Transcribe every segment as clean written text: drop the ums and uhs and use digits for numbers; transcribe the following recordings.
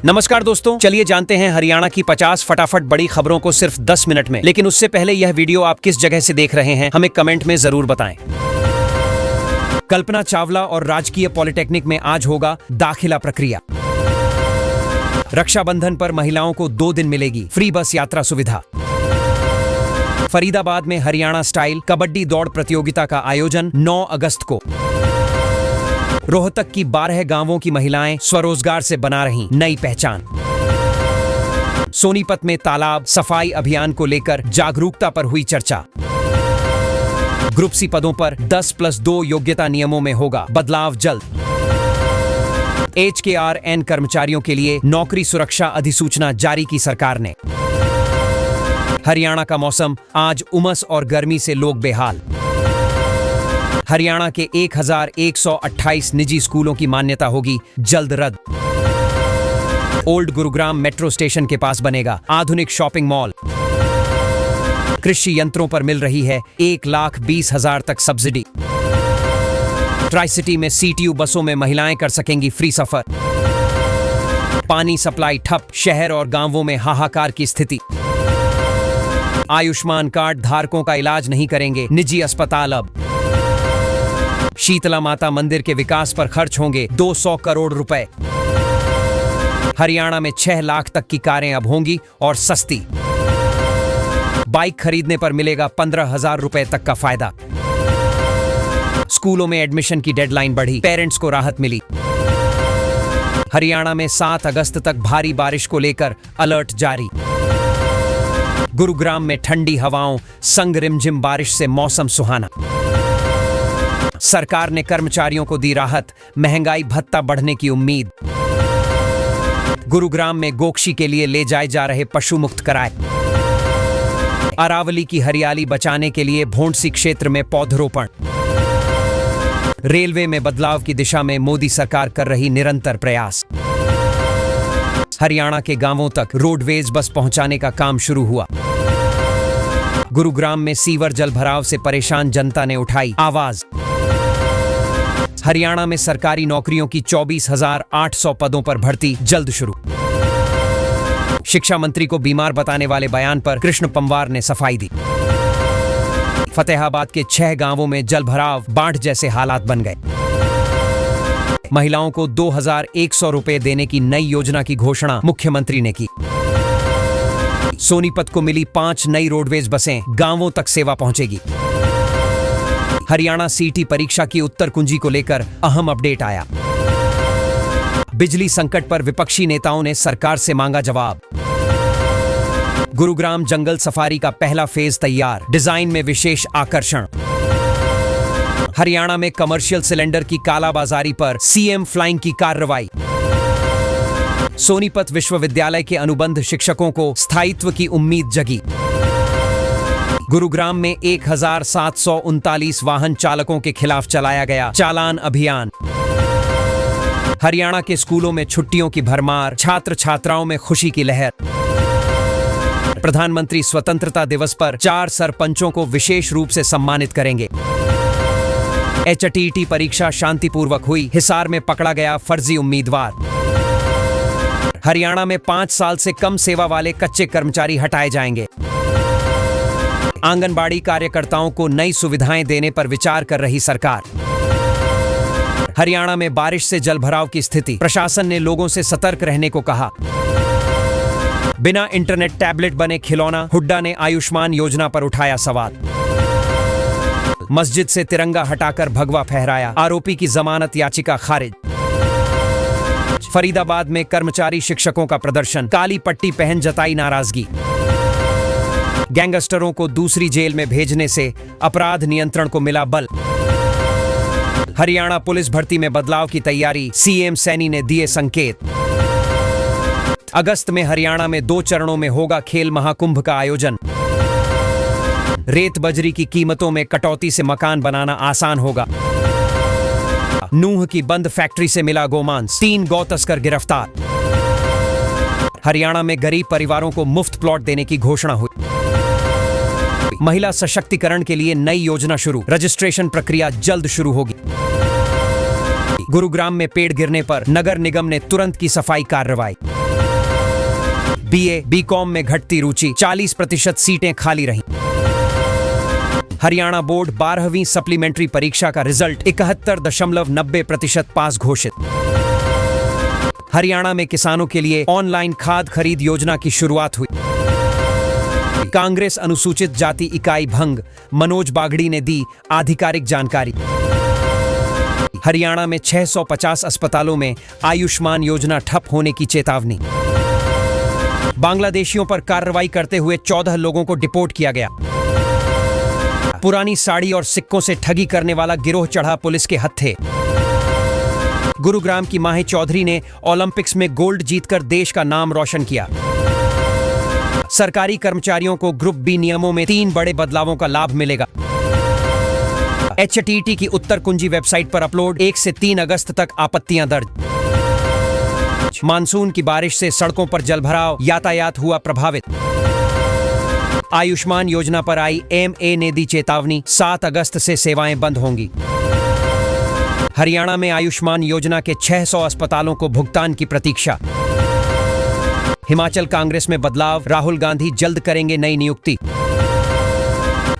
नमस्कार दोस्तों, चलिए जानते हैं हरियाणा की 50 फटाफट बड़ी खबरों को सिर्फ 10 मिनट में। लेकिन उससे पहले यह वीडियो आप किस जगह से देख रहे हैं हमें कमेंट में जरूर बताएं। कल्पना चावला और राजकीय पॉलिटेक्निक में आज होगा दाखिला प्रक्रिया। रक्षाबंधन पर महिलाओं को 2 दिन मिलेगी फ्री बस यात्रा सुविधा। फरीदाबाद में हरियाणा स्टाइल कबड्डी दौड़ प्रतियोगिता का आयोजन 9 अगस्त को। रोहतक की 12 गांवों की महिलाएं स्वरोजगार से बना रही नई पहचान। सोनीपत में तालाब सफाई अभियान को लेकर जागरूकता पर हुई चर्चा। ग्रुप सी पदों पर 10+2 योग्यता नियमों में होगा बदलाव जल्द। HKRN कर्मचारियों के लिए नौकरी सुरक्षा अधिसूचना जारी की सरकार ने। हरियाणा का मौसम, आज उमस और गर्मी से लोग बेहाल। हरियाणा के 1128 निजी स्कूलों की मान्यता होगी जल्द रद्द। ओल्ड गुरुग्राम मेट्रो स्टेशन के पास बनेगा आधुनिक शॉपिंग मॉल। कृषि यंत्रों पर मिल रही है 1,20,000 तक सब्सिडी। ट्राई सिटी में CTU बसों में महिलाएं कर सकेंगी फ्री सफर। पानी सप्लाई ठप, शहर और गांवों में हाहाकार की स्थिति। आयुष्मान कार्ड धारकों का इलाज नहीं करेंगे निजी अस्पताल अब। शीतला माता मंदिर के विकास पर खर्च होंगे 200 करोड़ रुपए। हरियाणा में 6 लाख तक की कारें अब होंगी और सस्ती। बाइक खरीदने पर मिलेगा 15,000 रुपए तक का फायदा। स्कूलों में एडमिशन की डेडलाइन बढ़ी, पेरेंट्स को राहत मिली। हरियाणा में 7 अगस्त तक भारी बारिश को लेकर अलर्ट जारी। गुरुग्राम में ठंडी हवाओं संग रिमझिम बारिश से मौसम सुहाना। सरकार ने कर्मचारियों को दी राहत, महंगाई भत्ता बढ़ने की उम्मीद। गुरुग्राम में गोक्षी के लिए ले जाए जा रहे पशु मुक्त कराए। अरावली की हरियाली बचाने के लिए भोंडसी क्षेत्र में पौधरोपण। रेलवे में बदलाव की दिशा में मोदी सरकार कर रही निरंतर प्रयास। हरियाणा के गांवों तक रोडवेज बस पहुंचाने का काम शुरू हुआ। गुरुग्राम में सीवर जल भराव से परेशान जनता ने उठाई आवाज। हरियाणा में सरकारी नौकरियों की 24,800 पदों पर भर्ती जल्द शुरू। शिक्षा मंत्री को बीमार बताने वाले बयान पर कृष्ण पंवार ने सफाई दी। फतेहाबाद के 6 गांवों में जलभराव, बाढ़ जैसे हालात बन गए। महिलाओं को 2,100 रुपए देने की नई योजना की घोषणा मुख्यमंत्री ने की। सोनीपत को मिली 5 नई रोडवेज बसें, गांवों तक सेवा पहुंचेगी। हरियाणा CT परीक्षा की उत्तर कुंजी को लेकर अहम अपडेट आया। बिजली संकट पर विपक्षी नेताओं ने सरकार से मांगा जवाब। गुरुग्राम जंगल सफारी का पहला फेज तैयार, डिजाइन में विशेष आकर्षण। हरियाणा में कमर्शियल सिलेंडर की कालाबाजारी पर CM फ्लाइंग की कार्रवाई। सोनीपत विश्वविद्यालय के अनुबंध शिक्षकों को स्थायित्व की उम्मीद जगी। गुरुग्राम में 1,739 वाहन चालकों के खिलाफ चलाया गया चालान अभियान। हरियाणा के स्कूलों में छुट्टियों की भरमार, छात्र छात्राओं में खुशी की लहर। प्रधानमंत्री स्वतंत्रता दिवस पर 4 सरपंचों को विशेष रूप से सम्मानित करेंगे। HTT परीक्षा शांतिपूर्वक हुई, हिसार में पकड़ा गया फर्जी उम्मीदवार। हरियाणा में 5 साल से कम सेवा वाले कच्चे कर्मचारी हटाए जाएंगे। आंगनबाड़ी कार्यकर्ताओं को नई सुविधाएं देने पर विचार कर रही सरकार। हरियाणा में बारिश से जलभराव की स्थिति, प्रशासन ने लोगों से सतर्क रहने को कहा। बिना इंटरनेट टैबलेट बने खिलौना, हुड्डा ने आयुष्मान योजना पर उठाया सवाल। मस्जिद से तिरंगा हटाकर भगवा फहराया, आरोपी की जमानत याचिका खारिज। फरीदाबाद में कर्मचारी शिक्षकों का प्रदर्शन, काली पट्टी पहन जताई नाराजगी। गैंगस्टरों को दूसरी जेल में भेजने से अपराध नियंत्रण को मिला बल। हरियाणा पुलिस भर्ती में बदलाव की तैयारी, CM सैनी ने दिए संकेत। अगस्त में हरियाणा में 2 चरणों में होगा खेल महाकुंभ का आयोजन। रेत बजरी की कीमतों में कटौती से मकान बनाना आसान होगा। नूह की बंद फैक्ट्री से मिला गोमांस, 3 गौ तस्कर गिरफ्तार। हरियाणा में गरीब परिवारों को मुफ्त प्लॉट देने की घोषणा हुई। महिला सशक्तिकरण के लिए नई योजना शुरू, रजिस्ट्रेशन प्रक्रिया जल्द शुरू होगी। गुरुग्राम में पेड़ गिरने पर नगर निगम ने तुरंत की सफाई कार्रवाई। बीए बीकॉम में घटती रुचि, 40% सीटें खाली रहीं। हरियाणा बोर्ड 12वीं सप्लीमेंट्री परीक्षा का रिजल्ट 71.90% पास घोषित। हरियाणा में किसानों के लिए ऑनलाइन खाद खरीद योजना की शुरुआत हुई। कांग्रेस अनुसूचित जाति इकाई भंग, मनोज बागड़ी ने दी आधिकारिक जानकारी। हरियाणा में 650 अस्पतालों में आयुष्मान योजना ठप होने की चेतावनी। बांग्लादेशियों पर कार्रवाई करते हुए 14 लोगों को डिपोर्ट किया गया। पुरानी साड़ी और सिक्कों से ठगी करने वाला गिरोह चढ़ा पुलिस के हत्थे। गुरुग्राम की माही चौधरी ने ओलंपिक्स में गोल्ड जीतकर देश का नाम रोशन किया। सरकारी कर्मचारियों को ग्रुप बी नियमों में 3 बड़े बदलावों का लाभ मिलेगा। एचटीटी की उत्तर कुंजी वेबसाइट पर अपलोड, 1 से 3 अगस्त तक आपत्तियां दर्ज। मानसून की बारिश से सड़कों पर जलभराव, यातायात हुआ प्रभावित। आयुष्मान योजना पर IMA ने दी चेतावनी, 7 अगस्त से सेवाएं बंद होंगी। हरियाणा में आयुष्मान योजना के 600 अस्पतालों को भुगतान की प्रतीक्षा। हिमाचल कांग्रेस में बदलाव, राहुल गांधी जल्द करेंगे नई नियुक्ति।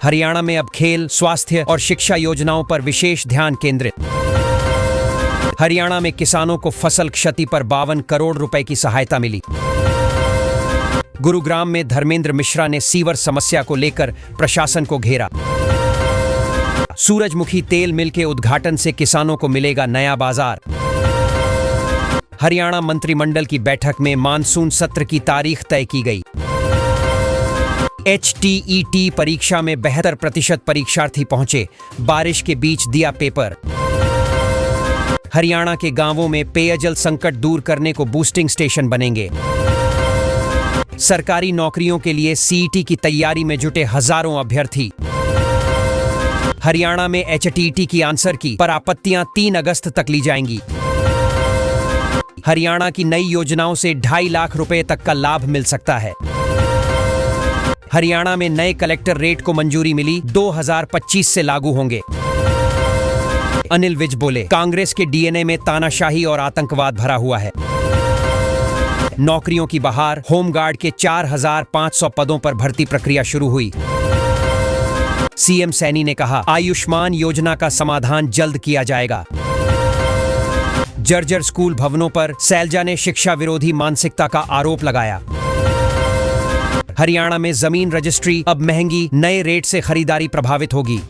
हरियाणा में अब खेल, स्वास्थ्य और शिक्षा योजनाओं पर विशेष ध्यान केंद्रित। हरियाणा में किसानों को फसल क्षति पर 52 करोड़ रुपए की सहायता मिली। गुरुग्राम में धर्मेंद्र मिश्रा ने सीवर समस्या को लेकर प्रशासन को घेरा। सूरजमुखी तेल मिल के उद्घाटन से किसानों को मिलेगा नया बाजार। हरियाणा मंत्रिमंडल की बैठक में मानसून सत्र की तारीख तय की गई। HTET परीक्षा में 72% परीक्षार्थी पहुंचे, बारिश के बीच दिया पेपर। हरियाणा के गांवों में पेयजल संकट दूर करने को बूस्टिंग स्टेशन बनेंगे। सरकारी नौकरियों के लिए CET की तैयारी में जुटे हजारों अभ्यर्थी। हरियाणा में HTT की आंसर की पर आपत्तियां 3 अगस्त तक ली जाएंगी। हरियाणा की नई योजनाओं से 2.5 लाख रुपए तक का लाभ मिल सकता है। हरियाणा में नए कलेक्टर रेट को मंजूरी मिली, 2025 से लागू होंगे। अनिल विज बोले, कांग्रेस के DNA में तानाशाही और आतंकवाद भरा हुआ है। नौकरियों की बहार, होमगार्ड के 4500 पदों पर भर्ती प्रक्रिया शुरू हुई। CM सैनी ने कहा, आयुष्मान योजना का समाधान जल्द किया जाएगा। जर्जर स्कूल भवनों पर सैलजा ने शिक्षा विरोधी मानसिकता का आरोप लगाया। हरियाणा में जमीन रजिस्ट्री अब महंगी, नए रेट से खरीदारी प्रभावित होगी।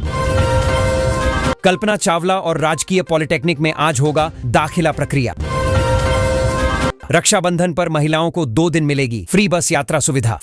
कल्पना चावला और राजकीय पॉलिटेक्निक में आज होगा दाखिला प्रक्रिया। रक्षाबंधन पर महिलाओं को 2 दिन मिलेगी फ्री बस यात्रा सुविधा।